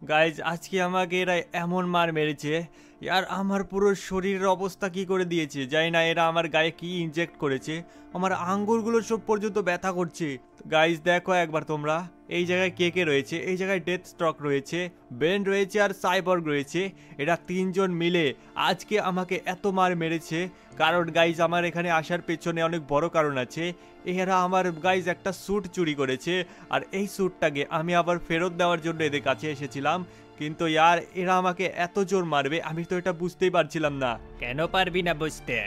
Guys আজকে আমাকে এরা এমন মার মেরেছে, আর আমার পুরো শরীরের অবস্থা কি করে দিয়েছে জানি না। এরা আমার গায়ে কি ইনজেক্ট করেছে, আমার আঙ্গুরগুলো সব পর্যন্ত ব্যথা করছে। গাইজ দেখো একবার তোমরা, এই জায়গায় কে কে রয়েছে। এই জায়গায় ডেথ স্ট্রক রয়েছে, বেন রয়েছে আর সাইবর্গ রয়েছে। এরা তিনজন মিলে আজকে আমাকে এত মার মেরেছে। কারণ গাইজ আমার এখানে আসার পেছনে অনেক বড় কারণ আছে। এরা আমার গাইজ একটা স্যুট চুরি করেছে, আর এই স্যুটটাকে আমি আবার ফেরত দেওয়ার জন্য এদের কাছে এসেছিলাম। কিন্তু ইয়ার এরা আমাকে এত জোর মারবে আমি তো এটা বুঝতেই পারছিলাম না। কেন পারবি না বুঝতে?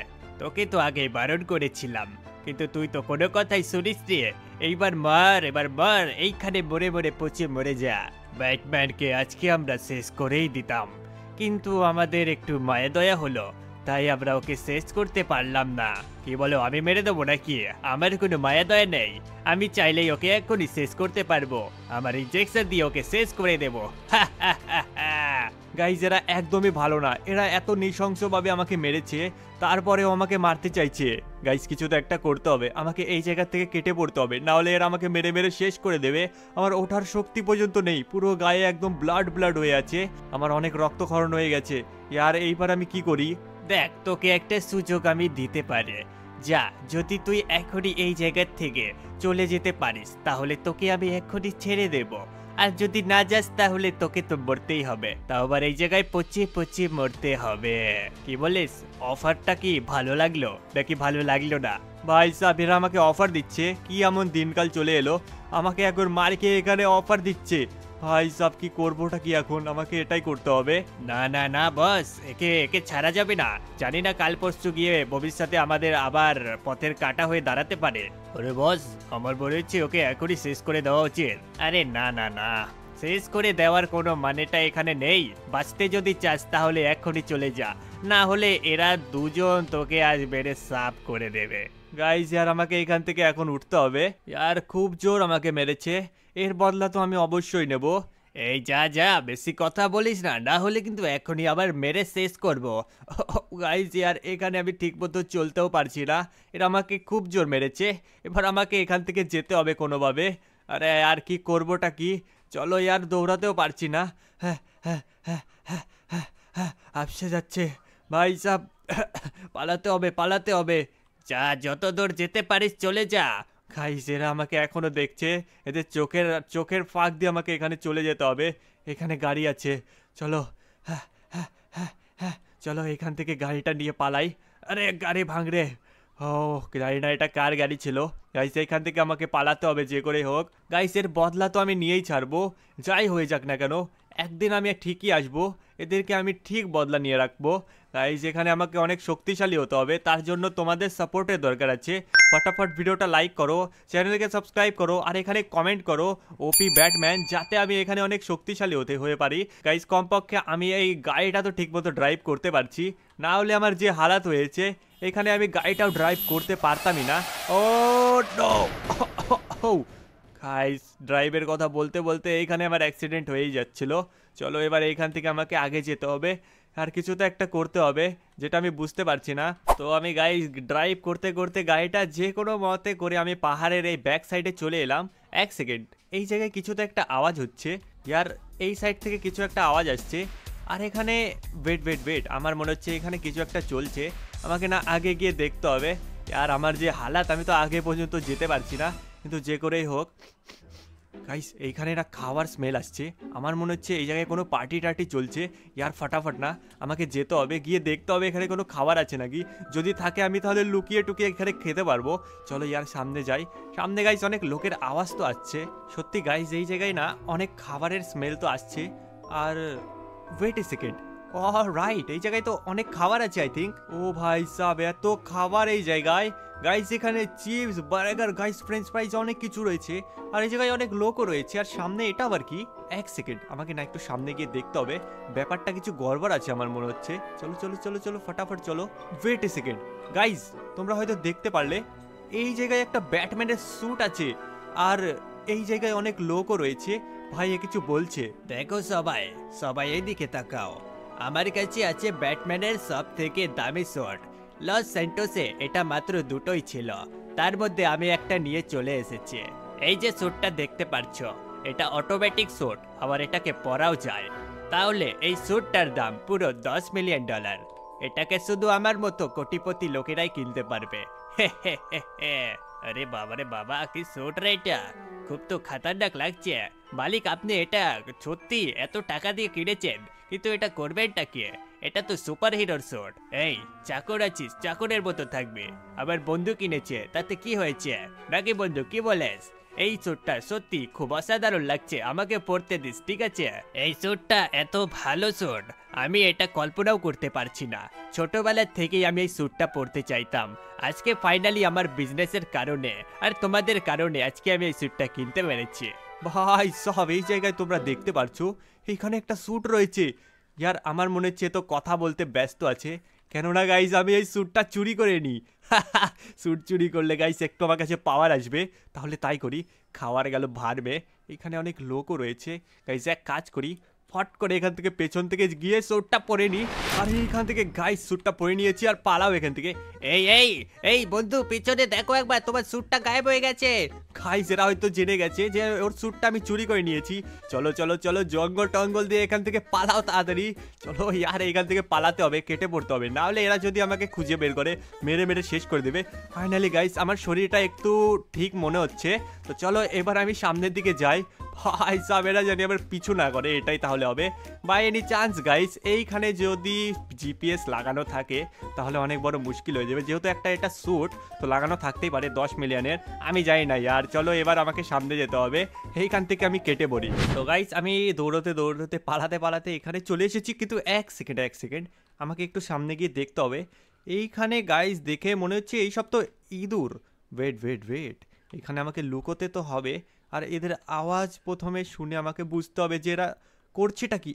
তোকে তো আগে বারণ করেছিলাম, কিন্তু তুই তো কোনো কথাই শুনিস রে। এইবার মার, এবার মার, এইখানে মরে মরে পচে মরে যা। ব্যাটম্যানকে আজকে আমরা শেষ করেই দিতাম, কিন্তু আমাদের একটু মায়া দয়া হলো, তাই আমরা ওকে শেষ করতে পারলাম না। কি বলো, আমি মেরে দেবো নাকি? আমার কোনো মায়া দয়া নেই, আমি চাইলেই ওকে এখনই শেষ করতে পারবো। আমার ইনজেকশন দিয়ে ওকে শেষ করে দেবো। গাইজ এরা একদমই ভালো না, এরা এত নৃশংসভাবে আমাকে মেরেছে, তারপরেও আমাকে মারতে চাইছে। গাইজ কিছু তো একটা করতে হবে, আমাকে এই জায়গা থেকে কেটে পড়তে হবে, না হলে এরা আমাকে মেরে মেরে শেষ করে দেবে। আমার ওঠার শক্তি পর্যন্ত নেই, পুরো গায়ে একদম ব্লাড ব্লাড হয়ে আছে, আমার অনেক রক্তক্ষরণ হয়ে গেছে। ইয়ার এইবার আমি কি করি? দেখ, তোকে একটা সুযোগ আমি দিতে পারি। যা, যদি তুই এখনই এই জায়গার থেকে চলে যেতে পারিস তাহলে তোকে আমি এখনই ছেড়ে দেব, আর যদি না যাস তাহলে তোকে তো মরতেই হবে, তাও আবার এই জায়গায় পচিয়ে পচিয়ে মরতে হবে। কি বলিস? অফারটা কি ভালো লাগলো নাকি ভালো লাগলো না? ভাই সাহেব এরা আমাকে অফার দিচ্ছে, কি এমন দিনকাল চলে এলো, আমাকে একবার মার খেয়ে এখানে অফার দিচ্ছে। ভাই সাহেব কি করবোটা কি এখন, আমাকে এটাই করতে হবে। না না না বস, একে একে ছাড়া যাবে না। জানি না কাল পরশু গিয়ে ভবিষ্যতে আমাদের আবার পথের কাটা হয়ে দাঁড়াতে পারে। ওরে বস, আমার মনে হচ্ছে ওকে এখনই শেষ করে দেওয়া উচিত। আরে না না না, শেষ করে দেওয়ার কোনো মানেটা এখানে নেই। বাঁচতে যদি চাস তাহলে এখনই চলে যা, না হলে এরা দুজন তোকে আজ মেরে সাফ করে দেবে। গাইজ यार আমাকে এখান থেকে এখন উঠতে হবে, यार খুব জোর আমাকে মেরেছে, এর বদলা তো আমি অবশ্যই নেব। এই যা যা, বেশি কথা বলিস না, না হলে কিন্তু এখনই আবার মেরে শেষ করব। গাইজ यार এখানে আমি ঠিক মতো চলতেও পারছি না, এরা আমাকে খুব জোর মেরেছে, এবার আমাকে এখান থেকে যেতে হবে কোনোভাবে। আরে আর কি করবোটা কি, চলো यार দৌড়াতেও পারছি না, হ্যাঁ হ্যাঁ হ্যাঁ হ্যাঁ হ্যাঁ হ্যাঁ আপসে যাচ্ছে ভাই সাহেব। পালাতে হবে পালাতে হবে। যা, যত দূর যেতে পারিস চলে যা। গাইস এরা আমাকে এখনো দেখছে, এদের চোখের চোখের ফাঁক দিয়ে আমাকে এখানে চলে যেতে হবে। এখানে গাড়ি আছে, চলো হ্যাঁ হ্যাঁ হ্যাঁ হ্যাঁ চলো এখান থেকে গাড়িটা নিয়ে পালাই। আরে গাড়ি ভাঙরে, ও গাড়ি না, এটা কার গাড়ি ছিল? গাইস এখান থেকে আমাকে পালাতে হবে যে করে হোক। গাইস এর বদলা তো আমি নিয়েই ছাড়বো, যাই হয়ে যাক না কেন, একদিন আমি ঠিকই আসবো, এদেরকে আমি ঠিক বদলা নিয়ে রাখবো। গাইস এখানে আমাকে অনেক শক্তিশালী হতে হবে, তার জন্য তোমাদের সাপোর্টের দরকার আছে। ফটাফট ভিডিওটা লাইক করো, চ্যানেলকে সাবস্ক্রাইব করো, আর এখানে কমেন্ট করো ওপি ব্যাটম্যান, যাতে আমি এখানে অনেক শক্তিশালী হয়ে পারি। গাইস কমপক্ষে আমি এই গাড়িটা তো ঠিকমতো ড্রাইভ করতে পারছি, না হলে আমার যে হালাত হয়েছে এখানে আমি গাড়িটাও ড্রাইভ করতে পারতামই না। ও নো, গাইস ড্রাইভের কথা বলতে বলতে এইখানে আমার অ্যাক্সিডেন্ট হয়েই যাচ্ছিল। চলো এবার এইখান থেকে আমাকে আগে যেতে হবে, আর কিছু তো একটা করতে হবে যেটা আমি বুঝতে পারছি না। তো আমি গাইস ড্রাইভ করতে করতে গাড়িটা যে কোনো মতে করে আমি পাহাড়ের এই ব্যাক সাইডে চলে এলাম। এক সেকেন্ড, এই জায়গায় কিছু তো একটা আওয়াজ হচ্ছে ইয়ার, এই সাইড থেকে কিছু একটা আওয়াজ আসছে, আর এখানে ওয়েট ওয়েট ওয়েট, আমার মনে হচ্ছে এখানে কিছু একটা চলছে, আমাকে না আগে গিয়ে দেখতে হবে। আর আমার যে হালাত, আমি তো আগে পর্যন্ত যেতে পারছি না, কিন্তু যে করেই হোক। গাইস এইখানে একটা খাওয়ার স্মেল আসছে, আমার মনে হচ্ছে এই জায়গায় কোনো পার্টি টার্টি চলছে। ইয়ার ফাটাফাট না, আমাকে যেতে হবে, গিয়ে দেখতে হবে এখানে কোনো খাবার আছে নাকি, যদি থাকে আমি তাহলে লুকিয়ে টুকিয়ে এখানে খেতে পারবো। চলো ইয়ার সামনে যাই। সামনে গাইস অনেক লোকের আওয়াজ তো আসছে, সত্যি গাইস এই জায়গায় না অনেক খাবারের স্মেল তো আসছে। আর wait a second, O right, এই জায়গায় তো অনেক খাবার আছে আই থিঙ্ক। ও ভাই সাহেব এত খাবার এই জায়গায়, গাইস এখানে চিপস বার্গার গাইস ফ্রেঞ্চ ফ্রাইজ অনেক কিছু রয়েছে, আর এই জায়গায় অনেক লোকও রয়েছে। আর সামনে এটা আবার কি? এক সেকেন্ড, আমাকে না একটু সামনে গিয়ে দেখতে হবে, ব্যাপারটা কিছু গড়বড় আছে আমার মনে হচ্ছে। চলো চলো চলো চলো ফটাফট চলো। ওয়েট এ সেকেন্ড গাইস, তোমরা হয়তো দেখতে পারলে এই জায়গায় একটা ব্যাটম্যানের স্যুট আছে, আর এই জায়গায় অনেক লোকও রয়েছে। ভাই এ কিছু বলছে। দেখো সবাই, সবাই এইদিকে তাকাও, আমার কাছে আছে ব্যাটম্যানের সব থেকে দামি শট। লস স্যান্টোসে এটা মাত্র দুটোই ছিল, তার মধ্যে আমি একটা নিয়ে চলে এসেছি। এই যে স্যুটটা দেখতে পাচ্ছ, এটা অটোমেটিক স্যুট, আবার এটাকে পরাও যায়। তাহলে এই স্যুটটার দাম পুরো $10 মিলিয়ন। এটাকে শুধু আমার মতো কোটিপতি লোকেরাই কিনতে পারবে। আরে বাবা রে বাবা, কি স্যুট রে এটা, খুব তো খাতারনাক লাগছে। মালিক, আপনি এটা সত্যি এত টাকা দিয়ে কিনেছেন, কিন্তু এটা করবেনটা কি? এটা তো সুপার হিরোর স্যুট। এই চাকর আছিস, চাকরের মতো থাকবে। আবার বন্ধু কিনেছে, তাতে কি হয়েছে নাকি বন্ধু, কি বলেস? এই স্যুটটা সত্যি খুব অসাধারণ লাগছে, আমাকে পরতে দিস, ঠিক আছে? এই স্যুটটা এত ভালো স্যুট, আমি এটা কল্পনাও করতে পারছি না। ছোটবেলার থেকেই আমি এই স্যুটটা পরতে চাইতাম। আজকে ফাইনালি আমার বিজনেসের কারণে আর তোমাদের কারণে আজকে আমি এই স্যুটটা কিনতে পেরেছি। ভাই সব এই জায়গায় তোমরা দেখতে পারছো এখানে একটা স্যুট রয়েছে। ইয়ার আমার মনে হচ্ছে তো কথা বলতে ব্যস্ত আছে, কেননা গাইজ আমি এই স্যুটটা চুরি করে নিই। স্যুট চুরি করলে গাইজ একটু আমার কাছে পাওয়ার আসবে, তাহলে তাই করি। খাওয়ার গেল ভারবে, এখানে অনেক লোকও রয়েছে। গাইজ এক কাজ করি, ফট করে এখান থেকে পেছন থেকে গিয়ে স্যুটটা পরে নিই। আর এইখান থেকে গাইজ স্যুটটা পরে নিয়েছি আর পালাও এখান থেকে। এই এই এই বন্ধু, পিছনে দেখো একবার, তোমার স্যুটটা গায়েব হয়ে গেছে। গাইজ এরা হয়তো জেনে গেছে যে ওর স্যুটটা আমি চুরি করে নিয়েছি। চলো চলো চলো, জঙ্গল টঙ্গল দিয়ে এখান থেকে পালাও তাড়াতাড়ি। চলো ইয়ার, এখান থেকে পালাতে হবে, কেটে পড়তে হবে, না হলে এরা যদি আমাকে খুঁজে বের করে মেরে মেরে শেষ করে দেবে। ফাইনালি গাইজ আমার শরীরটা একটু ঠিক মনে হচ্ছে, তো চলো এবার আমি সামনের দিকে যাই। ভাই সাহেব এরা জানি আবার পিছু না করে, এটাই তাহলে হবে। বাই এনি চান্স গাইজ এইখানে যদি জিপিএস লাগানো থাকে তাহলে অনেক বড় মুশকিল হয়ে যাবে, যেহেতু একটা এটা স্যুট তো লাগানো থাকতেই পারে 10 মিলিয়নের। আমি জানি না ইয়ার, চলো এবার আমাকে সামনে যেতে হবে, এইখান থেকে আমি কেটে পড়ি। তো গাইজ আমি দৌড়তে দৌড়তে পালাতে পালাতে এখানে চলে এসেছি, কিন্তু এক সেকেন্ড আমাকে একটু সামনে গিয়ে দেখতে হবে। এইখানে গাইজ দেখে মনে হচ্ছে এইসব তো ইঁদুর। ওয়েট, এখানে আমাকে লুকোতে তো হবে, আর এদের আওয়াজ প্রথমে শুনে আমাকে বুঝতে হবে যে এরা করছেটা কি।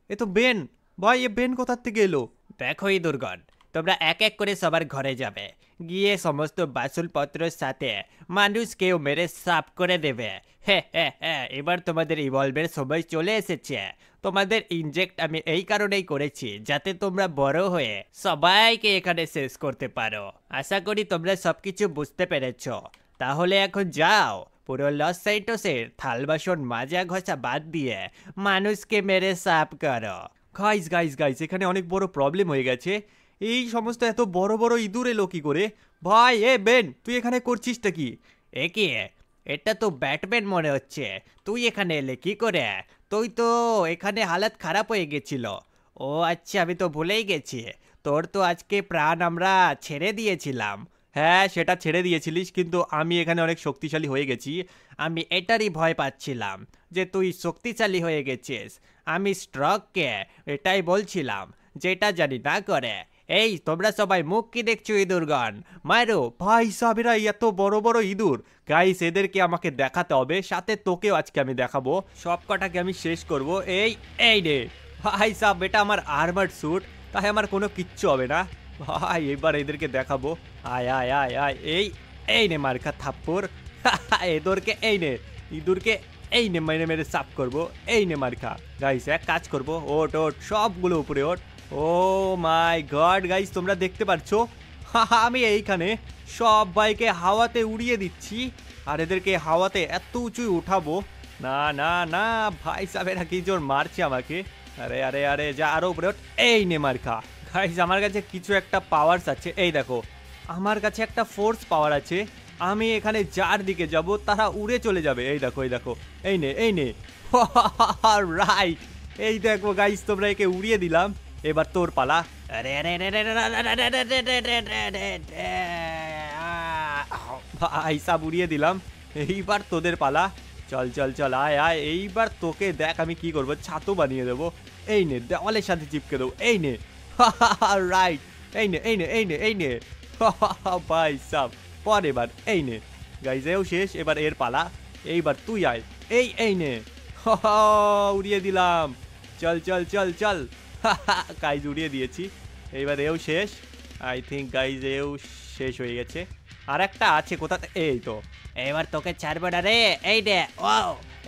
এ তো বেন ভাই, এ বেন কোথার থেকে এলো? দেখো এই দুর্গণ, তোমরা এক এক করে সবার ঘরে যাবে, গিয়ে সমস্ত বাসুলপত্রের সাথে মানুষকেও মেরে সাফ করে দেবে। এবার তোমাদের ইভলভের সময় চলে এসেছে। তোমাদের ইনজেক্ট আমি এই কারণেই করেছি যাতে তোমরা বড় হয়ে সবাইকে এখানে শেষ করতে পারো। আশা করি তোমরা সবকিছু বুঝতে পেরেছ। তাহলে এখন যাও, পুরো লস সাইটোসের থাল বাসন মাজা ঘষা বাদ দিয়ে মানুষকে মেরে সাফ করো। গাইজ এখানে অনেক বড় প্রবলেম হয়ে গেছে। এই সমস্ত এত বড় বড় ইঁদুর এলো কি করে? ভাই বেন, তুই এখানে করছিসটা কি? কি, এটা তো ব্যাটম্যান মনে হচ্ছে। তুই এখানে এলে কি করে? তুই তো এখানে হালত খারাপ হয়ে গেছিল। ও আচ্ছা, আমি তো ভুলেই গেছি, তোর তো আজকে প্রাণ আমরা ছেড়ে দিয়েছিলাম। হ্যাঁ সেটা ছেড়ে দিয়েছিলিস, কিন্তু আমি এখানে অনেক শক্তিশালী হয়ে গেছি। আমি এটারই ভয় পাচ্ছিলাম যে তুই শক্তিশালী হয়ে গেছিস। আমি স্ট্রককে এটাই বলছিলাম, যেটা জানি না করে। এই তোমরা সবাই মুখ কি দেখছো ইঁদুরগণ, মারো। ভাই সাহেবেরা এত বড় বড় ইঁদুর, গাইস এদেরকে আমাকে দেখাতে হবে, সাথে তোকেও আজকে আমি দেখাবো, সব কটাকে আমি শেষ করব। এই রে ভাই সাহেব, এটা আমার আর্মার্ড স্যুট, তাই আমার কোনো কিচ্ছু হবে না। ভাই এবার এদেরকে দেখাবো। আয় আয় আয় আয়, এই নে মার্কা থাপ্পড়। এদেরকে ইঁদুরকে এই নে মেরে মেরে সাফ করবো। এই নে মার্কা। গাইস এক কাজ করবো, ওট সবগুলো উপরে ওঠ। ও মাই গড গাইস, তোমরা দেখতে পাচ্ছ আমি এইখানে সবাইকে হাওয়াতে উড়িয়ে দিচ্ছি, আর এদেরকে হাওয়াতে এত উঁচুই উঠাবো। না না না ভাই সাহেবেরা কি জোর মারছে আমাকে। আরে আরে আরে যা, আরো উপরে ওঠ। এই নে মার্কা। গাইস আমার কাছে কিছু একটা পাওয়ারস আছে, এই দেখো আমার কাছে একটা ফোর্স পাওয়ার আছে। আমি এখানে যার দিকে যাব তারা উড়ে চলে যাবে। এই দেখো এই নে রাইট, এই দেখো গাইস তোমরা একে উড়িয়ে দিলাম। এবার তোর পালা। আরে আরে ভাই সাব উড়িয়ে দিলাম, এইবার তোদের পালা। চল চল চল আয় আয়, এইবার তোকে দেখ আমি কি করবো, ছাতু বানিয়ে দেবো। এই নে দেওয়ালের সাথে চিপকে দেবো। এই নে রাইট, এই নে ভাই সাব পর। এবার এই নে গাইজ, এও শেষ, এবার এর পালা। এইবার তুই আয়। এই নে উড়িয়ে দিলাম। চল চল চল চল গাইজ উড়িয়ে দিয়েছি, এইবার এও শেষ। আই থিঙ্ক গাইজ এও শেষ হয়ে গেছে, আর একটা আছে কোথাতে, এই তো। এবার তোকে ছাড়বো না রে। এই রে, ও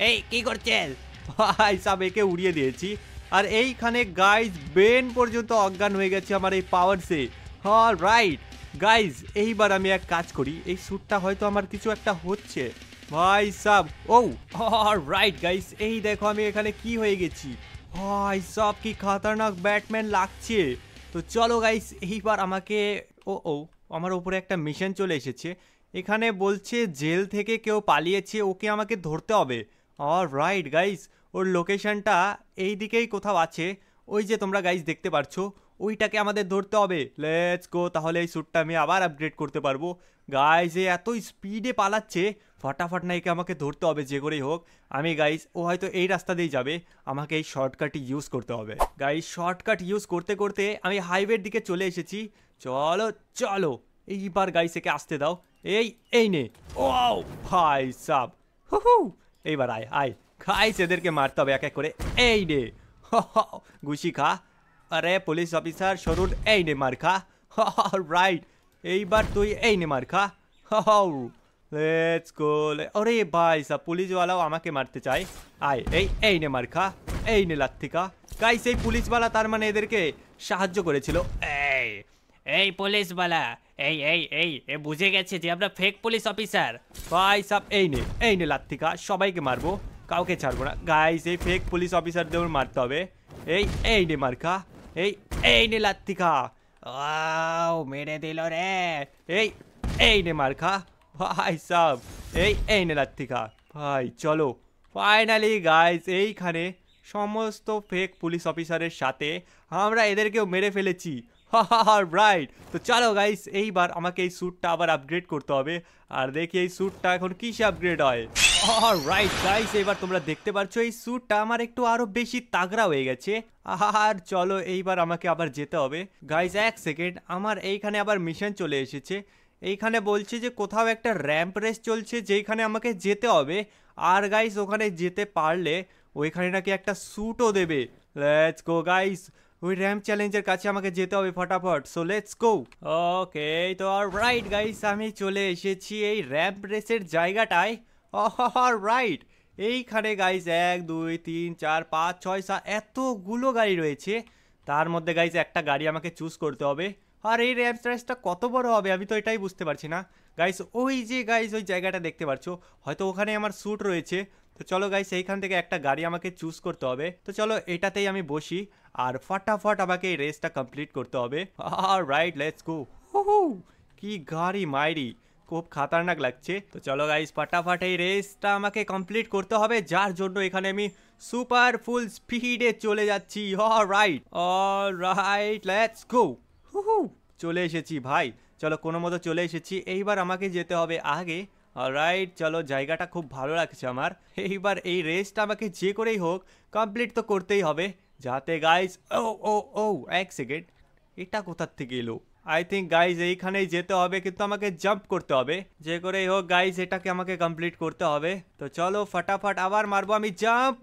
এই কি করছিস? ভাই সাব একে উড়িয়ে দিয়েছি, আর এইখানে গাইজ বেন পর্যন্ত অজ্ঞান হয়ে গেছে আমার এই পাওয়ারসে। রাইট গাইজ, এইবার আমি এক কাজ করি, এই স্যুটটা হয়তো আমার কিছু একটা হচ্ছে। ভাই সাব ও রাইট গাইস, এই দেখো আমি এখানে কি হয়ে গেছি। ভাই সাব কি খতরনাক ব্যাটম্যান লাগছে। তো চলো গাইস এইবার আমাকে ও আমার উপরে একটা মিশন চলে এসেছে। এখানে বলছে জেল থেকে কেউ পালিয়েছে, ওকে আমাকে ধরতে হবে। রাইট গাইস, ওর লোকেশনটা এই দিকেই কোথাও আছে। ওই যে তোমরা গাইস দেখতে পাচ্ছ, ওইটাকে আমাদের ধরতে হবে। লেটস গো, তাহলে এই স্যুটটা আমি আবার আপগ্রেড করতে পারবো। গাইস এ এত স্পিডে পালাচ্ছে, ফটাফট না একে আমাকে ধরতে হবে যে করেই হোক। আমি গাইস ও হয়তো এই রাস্তা দিয়েই যাবে, আমাকে এই শর্টকাটই ইউজ করতে হবে। গাইস শর্টকাট ইউজ করতে করতে আমি হাইওয়ের দিকে চলে এসেছি। চলো চলো এইবার গাইস একে আসতে দাও। এই নে। ও ভাই সাব, হু এইবার আয় আয় গাইস, এদেরকে মারতে হবে এক এক করে। এই নে ঘুষি খা। আরে পুলিশ অফিসার সরুন, এই নে মার খা। রাইট, এইবার তুই এই নে মার খা। Let's go. আরে ভাই সাব, পুলিশওয়ালাও আমাকে মারতে চায়। আয় এই নে মার খা, এই নে লাথি খা। গাইস এই পুলিশওয়ালা তার মানে এদেরকে সাহায্য করেছিল। এই এই পুলিশওয়ালা, এই এ বুঝে গেছে যে আমরা ফেক পুলিশ অফিসার। ভাই সাব এই নে লাথি খা, সবাইকে মারবো, কাউকে ছাড়বো না। গাইস এই ফেক পুলিশ অফিসারদের মারতে হবে। এই নে মার খা, এই নে লাথি খা। মেরে দিল রে। এই নে মার খা। ভাই সাব এই নে লাথি খা। ভাই চলো ফাইনালি গাইস এইখানে সমস্ত ফেক পুলিশ অফিসারের সাথে আমরা এদেরকেও মেরে ফেলেছি। রাইট, তো চলো গাইস এইবার আমাকে এই স্যুটটা আবার আপগ্রেড করতে হবে। আর দেখি এই স্যুটটা এখন কিসে আপগ্রেড হয়। রাইট গাইস, এবার তোমরা দেখতে পাচ্ছ এই স্যুটটা আমার একটু আরো বেশি তাগড়া হয়ে গেছে। আর চলো এইবার আমাকে আবার যেতে হবে। গাইস এক সেকেন্ড, আমার এইখানে আবার মিশন চলে এসেছে। এইখানে বলছে যে কোথাও একটা র্যাম্প রেস চলছে, যেখানে আমাকে যেতে হবে। আর গাইস ওখানে যেতে পারলে ওইখানে নাকি একটা স্যুটও দেবে। লেটস গো গাইস, ওই র্যাম্প চ্যালেঞ্জের কাছে আমাকে যেতে হবে ফটাফট। So let's go. ওকে, তো রাইট গাইস, আমি চলে এসেছি এই র্যাম্প রেসের জায়গাটায়। রাইট, এইখানে গাইস 1 2 3 4 5 6 7 এতগুলো গাড়ি রয়েছে। তার মধ্যে গাইস একটা গাড়ি আমাকে চুজ করতে হবে। আর এই র্যাম্প রেসটা কত বড় হবে আমি তো এটাই বুঝতে পারছি না। গাইস ওই যে গাইস ওই জায়গাটা দেখতে পাচ্ছ, হয়তো ওখানে আমার স্যুট রয়েছে। তো চলো গাইস এইখান থেকে একটা গাড়ি আমাকে চুজ করতে হবে। তো চলো এটাতেই আমি বসি, আর ফটাফট আমাকে এই রেসটা কমপ্লিট করতে হবে। Right let's go. কি গাড়ি মাইরি, খুব খাতারনাক লাগছে। তো চলো গাইস ফটাফট এই রেসটা আমাকে কমপ্লিট করতে হবে, যার জন্য এখানে আমি সুপার ফুল স্পিডে চলে যাচ্ছি। Right let's go. চলে এসেছি ভাই, চলো কোনো মতো চলে এসেছি। এইবার আমাকে যেতে হবে আগে। রাইট, চলো জায়গাটা খুব ভালো লাগছে আমার। এইবার এই রেসটা আমাকে যে করেই হোক কমপ্লিট তো করতেই হবে, যাতে গাইস ও এক সেকেন্ড, এটা কোথার থেকে এলো? আই থিঙ্ক গাইজ এইখানেই যেতে হবে, কিন্তু আমাকে জাম্প করতে হবে যে করেই হোক। গাইজ এটাকে আমাকে কমপ্লিট করতে হবে। তো চলো ফটাফট আবার মারবো আমি jump.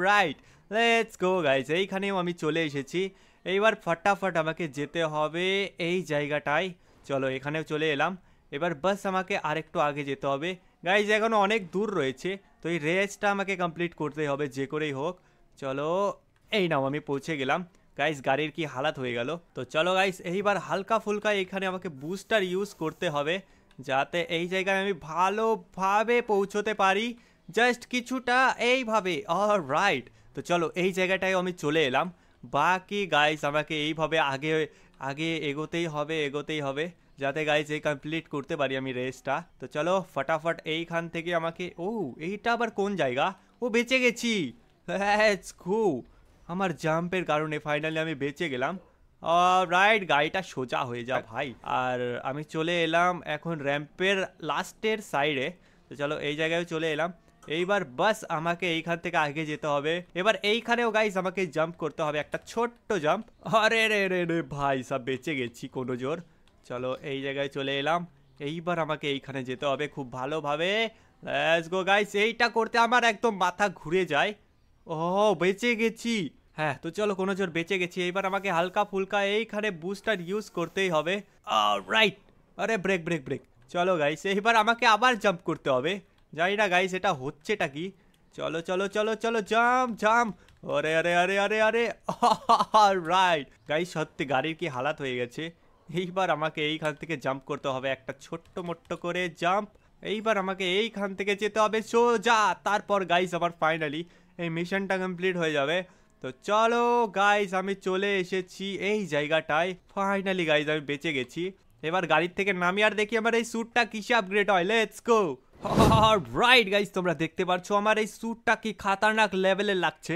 Right let's go guys, এইখানেও আমি চলে এসেছি। এইবার ফটাফট আমাকে যেতে হবে এই জায়গাটায়। চলো এখানেও চলে এলাম। এবার বাস আমাকে আরেকটু আগে যেতে হবে। গাইজ এখনও অনেক দূর রয়েছে, তো এই রেসটা আমাকে কমপ্লিট করতেই হবে যে করেই হোক। চলো এই নাও আমি পৌঁছে গেলাম। গাইস গাড়ির কি হালাত হয়ে গেল। তো চলো গাইস এইবার হালকা ফুলকা এখানে আমাকে বুস্টার ইউজ করতে হবে, যাতে এই জায়গায় আমি ভালোভাবে পৌঁছতে পারি। জাস্ট কিছুটা এইভাবে। রাইট, তো চলো এই জায়গাটায় আমি চলে এলাম। বাকি গাইস আমাকে এইভাবে আগে আগে এগোতেই হবে, যাতে গাইস এই কমপ্লিট করতে পারি আমি রেসটা। তো চলো ফটাফট এইখান থেকে আমাকে এইটা আবার কোন জায়গা? বেঁচে গেছি। Let's go. আমার জাম্পের কারণে ফাইনালি আমি বেঁচে গেলাম। রাইট, গাড়িটা সোজা হয়ে যা ভাই। আর আমি চলে এলাম এখন র্যাম্পের লাস্টের সাইডে। তো চলো এই জায়গায় চলে এলাম। এইবার বাস আমাকে এইখান থেকে আগে যেতে হবে। এবার এইখানেও গাইস আমাকে জাম্প করতে হবে, একটা ছোট্ট জাম্প। আরে রে ভাই সব বেঁচে গেছি কোনো জোর। চলো এই জায়গায় চলে এলাম। এইবার আমাকে এইখানে যেতে হবে খুব ভালোভাবে। লেটস গো গাইস, এইটা করতে আমার একদম মাথা ঘুরে যায়। বেঁচে গেছি। হ্যাঁ, তো চলো কোনো জোর বেঁচে গেছি। এইবার আমাকে হালকা ফুলকা এইখানে বুস্টার ইউজ করতেই হবে। রাইট, আরে ব্রেক ব্রেক ব্রেক। চলো গাইস এইবার আমাকে আবার জাম্প করতে হবে। জানি না গাইস এটা হচ্ছেটা কি। চলো চলো চলো চলো জাম্প জাম্প। আরে আরে আরে আরে আরে। রাইট গাইস, সত্যি গাড়ির কি হালাত হয়ে গেছে। এইবার আমাকে এইখান থেকে জাম্প করতে হবে, একটা ছোট্ট মোট্ট করে জাম্প। এইবার আমাকে এইখান থেকে যেতে হবে সোজা, তারপর গাইস আমার ফাইনালি এই মিশনটা কমপ্লিট হয়ে যাবে। তো চলো গাইস, আমি চলে এসেছি এই জায়গাটায়। ফাইনালি গাইস আমি বেঁচে গেছি। এবার গাড়ির থেকে নামি আর দেখি আমার এই স্যুটটা কিসে আপগ্রেড হয়। Let's go. রাইট গাইস, তোমরা দেখতে পাচ্ছ আমার এই স্যুটটা কি খাতারনাক লেভেলের লাগছে।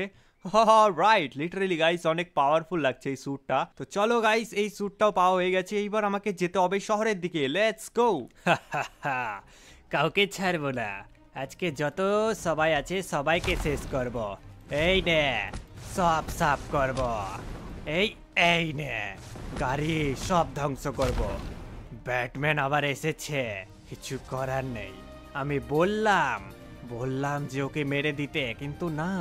রাইট, লিটারেলি গাইস অনেক পাওয়ারফুল লাগছে এই স্যুটটা। তো চলো গাইস, এই স্যুটটাও পাওয়া হয়ে গেছে। এইবার আমাকে যেতে হবে শহরের দিকে। Let's go. কাউকে ছাড়বো না, আজকে যত সবাই আছে সবাইকে শেষ করব। এই নে, সব সাফ করব। এই নে, গাড়ি সব ধ্বংস করব। ব্যাটম্যান আবার এসেছে, কিছু করার নেই। আমি বললাম যে ওকে মেরে দিতে, কিন্তু না,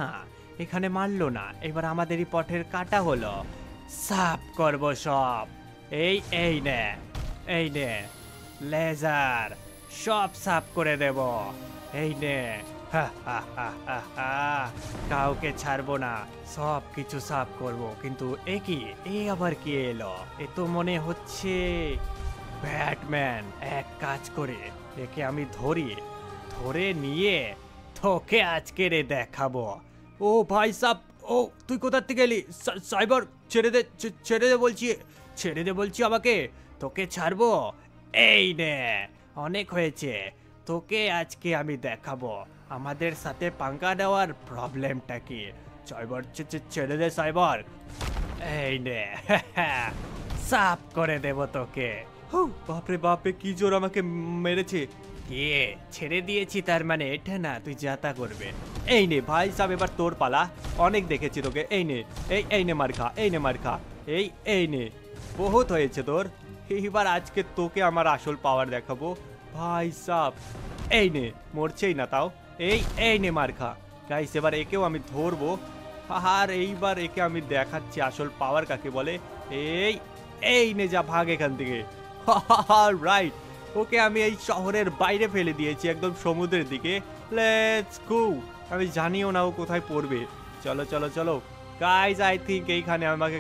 এখানে মারলো না। এবার আমাদেরই পথের কাটা হলো। সাফ করব সব। এই নে লেজার, সব সাফ করে দেব। এই নে, কাউকে ছাড়বো না, সব কিছু সাফ করব। কিন্তু এ আবার কি এলো? এ তো মনে হচ্ছে ব্যাটম্যান। এক কাজ করে একে আমি ধরে নিয়ে তোকে আজকে দেখাবো। ও ভাই সাব, ও তুই কোথা থেকে এলি? সাইবার, ছেড়ে দে বলছি, আমাকে। তোকে ছাড়বো? এই নে, অনেক হয়েছে, তোকে আজকে আমি দেখাবো আমাদের সাথে পাঙ্গা দেওয়ার প্রবলেমটা কি। সাইবার, ছেড়ে দে সাইবার। এই নে, সাফ করে দেব তোকে। বাপরে বাপরে, কি জোর আমাকে মেরেছে। কে ছেড়ে দিয়েছি তার মানে এটা না তুই যাতা করবে। এই নে ভাই সাহেব, এবার তোর পালা। অনেক দেখেছি তোকে। এই নে, এই নে মার খা, এই নে। বহুত হয়েছে তোর। এইবার আজকে তোকে আমার আসল পাওয়ার দেখাবো ভাই সাহেব। এই নে, মরছেই না তাও। এই নে মার খা। গাইস এবার একেও আমি ধরবো, আর এইবার একে আমি দেখাচ্ছি আসল পাওয়ার কাকে বলে। এই নে, যা ভাগ এখান থেকে। রাইট, ওকে আমি এই শহরের বাইরে ফেলে দিয়েছি, একদম সমুদ্রের দিকে। Let's go. আমি জানিও না ও কোথায় পড়বে। চলো চলো চলো গাইজ, আই থিঙ্ক এইখানে আমাকে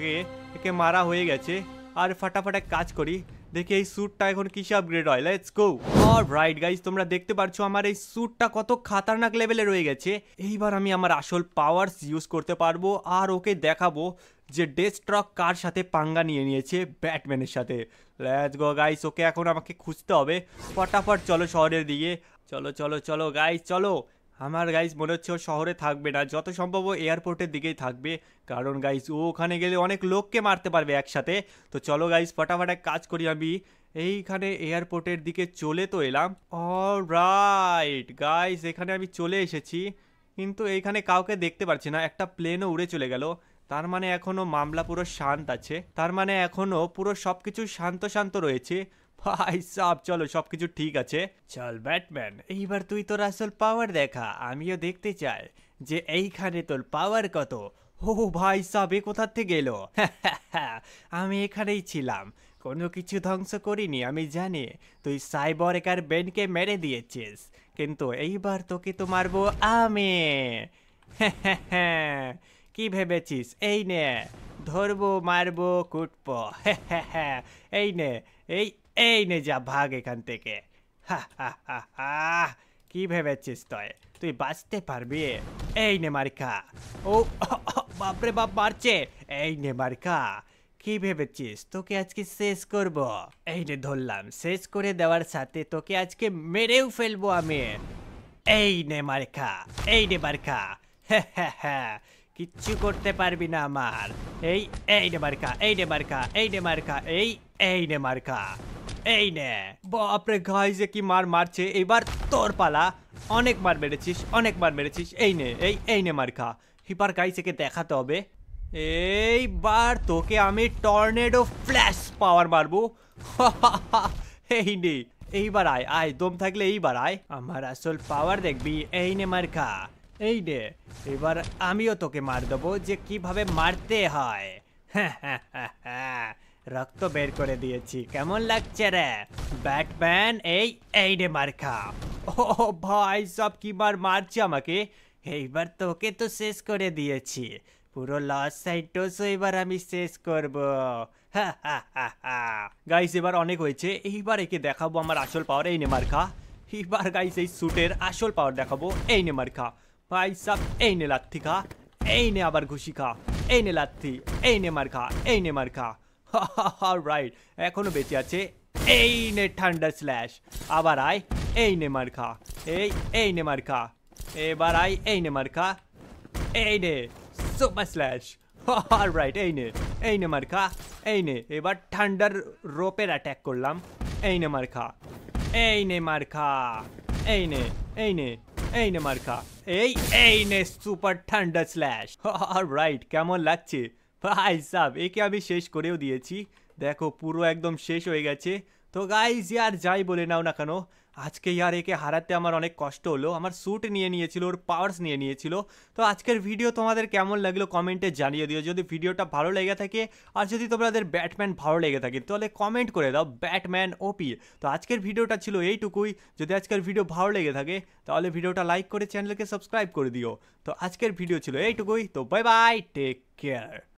একে মারা হয়ে গেছে। আর ফাটাফাট এক কাজ করি, দেখি এই স্যুটটা এখন কিসে আপগ্রেড হয়। Let's go. রাইট গাইজ, তোমরা দেখতে পারছো আমার এই স্যুটটা কত খাতারনাক লেভেলে রয়ে গেছে। এইবার আমি আমার আসল পাওয়ারস ইউজ করতে পারবো আর ওকে দেখাবো যে ডেস্ট্রক কার সাথে পাঙ্গা নিয়েছে, ব্যাটম্যানের সাথে। লেটস গো গাইস, ওকে এখন আমাকে খুঁজতে হবে। ফটাফট চলো শহরের দিকে। চলো চলো চলো গাইস চলো। আমার গাইস মনে হচ্ছে ও শহরে থাকবে না, যত সম্ভব ও এয়ারপোর্টের দিকেই থাকবে, কারণ গাইস ও ওখানে গেলে অনেক লোককে মারতে পারবে একসাথে। তো চলো গাইস, ফটাফট এক কাজ করি, আমি এইখানে এয়ারপোর্টের দিকে চলে তো এলাম। অলরাইট গাইস, এখানে আমি চলে এসেছি, কিন্তু এইখানে কাউকে দেখতে পাচ্ছি না। একটা প্লেনও উড়ে চলে গেল, তার মানে এখনো মামলা পুরো শান্ত আছে, তার মানে এখনো পুরো সবকিছু শান্ত শান্ত রয়েছে। ভাই সাব চলো, সবকিছু ঠিক আছে। চল ব্যাটম্যান, এইবার তুই তোর আসল পাওয়ার দেখা, আমিও দেখতে চাই যে এইখানে তোর পাওয়ার কত। ও ভাই সাব, এ কোথার থেকে এলো? আমি এখানেই ছিলাম, কোনো কিছু ধ্বংস করিনি। আমি জানি তুই সাইবর্গ আর বেনকে মেরে দিয়েছিস, কিন্তু এইবার তোকে তো মারবো আমি। কি ভেবেছিস? এই নে, ধরবো, মারবো, কুটবো। এই নে, এই নে, যা ভাগ এখান থেকে। কি ভেবেছিস তুই বাঁচতে পারবি? এই নে মার্কা। ও বাপরে বাপ, মারছে। এই নে মার্কা। কি ভেবেছিস তোকে আজকে শেষ করব? এই নে ধরলাম, শেষ করে দেওয়ার সাথে তোকে আজকে মেরেও ফেলবো আমি। এই নে মার্কা, এই নে মার্কা। কিচ্ছু করতে পারবি না আমার। এই নে মার্কা, এই নে মার্কা, এই নে মার্কা, এই নে মার্কা, এই নে। বাপরে গাইস, কি মারছে। এবার তোর পালা। অনেক মার মেরেছিস। এই নে মার খা। এবার গাইস একে দেখাতে হবে। এইবার তোকে আমি টর্নেডো ফ্ল্যাশ পাওয়ার মারবো। এই নে, এইবার আয় দম থাকলে এইবার আয়, আমার আসল পাওয়ার দেখবি। এই নে মার খা। এই নে, এবার আমিও তোকে মার দেবো যে কিভাবে মারতে হয়। রক্ত বের করে দিয়েছি, কেমন লাগছে রে ব্যাটম্যান? এই নে মার খা। ও ভাই সব কি মারছে আমাকে। এইবার তোকে তো শেষ করে দিয়েছি, পুরো লস সাইটোসও এবার আমি শেষ করব। গাইস এবার অনেক হয়েছে, এইবার একে দেখাবো আমার আসল পাওয়ার। এই নে মার খা। এবার গাইস এই স্যুটের আসল পাওয়ার দেখাবো। এই নে মার খা ভাই সাব, এই নে লাথি খা, এই নে আবার ঘুষি খা, এই নে লাথি, এই নে মার খা, এই নে মার খা। রাইট, এখনো বেঁচে আছে। এই নে ঠান্ডা স্ল্যাশ, আবার আয়, এই নে মার খা, এই নে মার খা, এবার আয়, এই নে মার খা, এই নে সুপার স্ল্যাশ। রাইট, এই নে মার খা, এই নে। এবার ঠান্ডার রোপের অ্যাটাক করলাম। এই নে মার খা, এই নে মার খা, এই নে, এই নে, এই নে মার খা, এই নে সুপার ঠান্ডা স্ল্যাশ। রাইট, কেমন লাগছে ভাই সাব? একে আমি শেষ করেও দিয়েছি, দেখো পুরো একদম শেষ হয়ে গেছে। তো গাইজ ইয়ার যাই বলে নাও না কেন, আজকে ইয়ার একে হারাতে আমার অনেক কষ্ট হলো। আমার স্যুট নিয়ে নিয়েছিল, ওর পাওয়ার্স নিয়ে নিয়েছিল। তো আজকের ভিডিও তোমাদের কেমন লাগলো কমেন্টে জানিয়ে দিও। যদি ভিডিওটা ভালো লেগে থাকে আর যদি তোমাদের ব্যাটম্যান ভালো লেগে থাকে তাহলে কমেন্ট করে দাও ব্যাটম্যান ওপি। তো আজকের ভিডিওটা ছিল এইটুকুই। যদি আজকের ভিডিও ভালো লেগে থাকে তাহলে ভিডিওটা লাইক করে চ্যানেলকে সাবস্ক্রাইব করে দিও। তো আজকের ভিডিও ছিল এইটুকুই। তো বাই বাই, টেক কেয়ার।